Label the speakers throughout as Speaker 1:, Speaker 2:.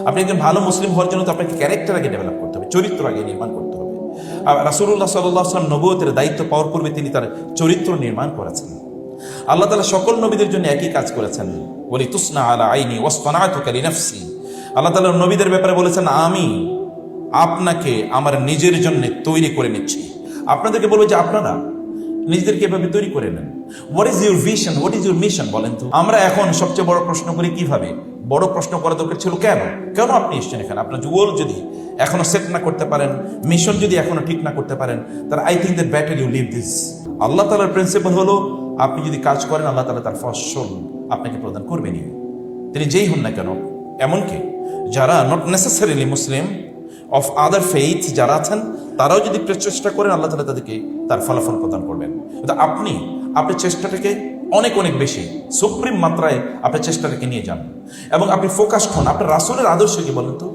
Speaker 1: আপনি একজন ভালো মুসলিম হওয়ার জন্য তো আপনাকে ক্যারেক্টার আগে ডেভেলপ করতে হবে, চরিত্র আগে নির্মাণ করতে হবে। আর রাসূলুল্লাহ সাল্লাল্লাহু আলাইহি ওয়াসাল্লাম নবুয়তের দায়িত্ব পাওয়ার পূর্বে তিনি তার চরিত্র নির্মাণ করেছেন। আল্লাহ তাআলা সকল নবীদের জন্য একই কাজ করেছেন, ওয়ালি তুসনা আলা আইনি ওয়াসতানাতুকা লিনাফসি। আল্লাহ তাআলা নবীদের ব্যাপারে বলেছেন, আমি আপনাকে আমার নিজের জন্য তৈরি করে নিচ্ছি। আপনাদেরকে বলবো যে আপনারা নিজেদেরকে এভাবে তৈরি করে নেন। What is your vision, what is your mission, বলেন তো। আমরা এখন সবচেয়ে বড় প্রশ্ন করি কিভাবে, বড় প্রশ্ন করা দরকার ছিল কেন কেন আপনি এসছেন এখানে। আপনার গোল যদি এখনো সেট না করতে পারেন, মিশন যদি এখনো ঠিক না করতে পারেন, তাহলে I think that better you live this. Allah তাআলার প্রিন্সিপাল হলো, আপনি যদি কাজ করেন আল্লাহ তাআলা তার ফসল আপনাকে প্রদান করবেনই, তিনি যেই হন না কেন। এমনকি যারা not necessarily Muslim of other faith যারা আছেন, তারাও যদি প্রচেষ্টা করেন আল্লাহ তাআলা তাদেরকে তার ফলাফল প্রদান করবেন। কিন্তু আপনার চেষ্টাটাকে অনেক অনেক বেশি সুপ্রিম মাত্রায় আপনার চেষ্টাটাকে নিয়ে যান এবং আপনি ফোকাসড হন। আপনার রাসূলের আদর্শ কি বলেন তো?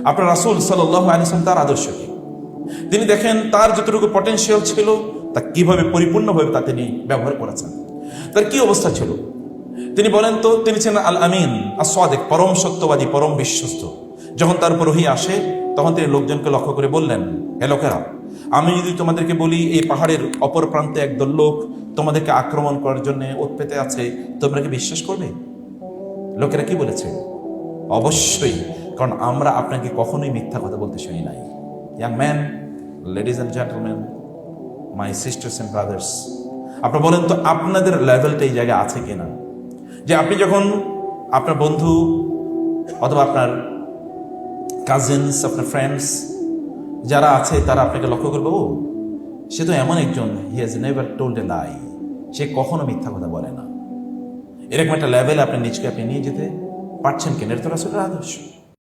Speaker 1: আপনার রাসূল সাল্লাল্লাহু আলাইহি ওয়াসাল্লাম তার আদর্শ কি? তিনি দেখেন তার যতটুকু পটেনশিয়াল ছিল তা কিভাবে পরিপূর্ণভাবে তা তিনি ব্যবহার করেছেন। তার কি অবস্থা ছিল তিনি বলেন তো? তিনি ছিলেন আল আমিন আস-সাদিক, পরম সত্যবাদী, পরম বিশ্বস্ত। যখন তার উপর ওহী আসে তখন তিনি লোকজনকে লক্ষ্য করে বললেন, হে লোকেরা, আমি যদি তোমাদেরকে বলি এই পাহাড়ের অপর প্রান্তে একদল লোক তোমাদেরকে আক্রমণ করার জন্য ওৎ পেতে আছে, তোমরা কি বিশ্বাস করবে? লোকেরা কি বলেছে? অবশ্যই, কারণ আমরা আপনাকে কখনোই মিথ্যা কথা বলতে শুনি নাই। Young man, ladies and gentleman, my sisters and brothers, আপনারা বলেন তো আপনাদের লেভেলটা এই জায়গায় আছে কিনা, যে আপনি যখন আপনার বন্ধু অথবা আপনার কাজিনস, আপনার ফ্রেন্ডস যারা আছে তারা আপনাকে লক্ষ্য করবে, ও সে তো এমন একজন, he has never told a lie, সে কখনো মিথ্যা কথা বলে না। এরকম একটা লেভেল আপনি নিজকে নিয়ে যেতে পারছেন কিনা, এটা তো রাসূলের আদর্শ।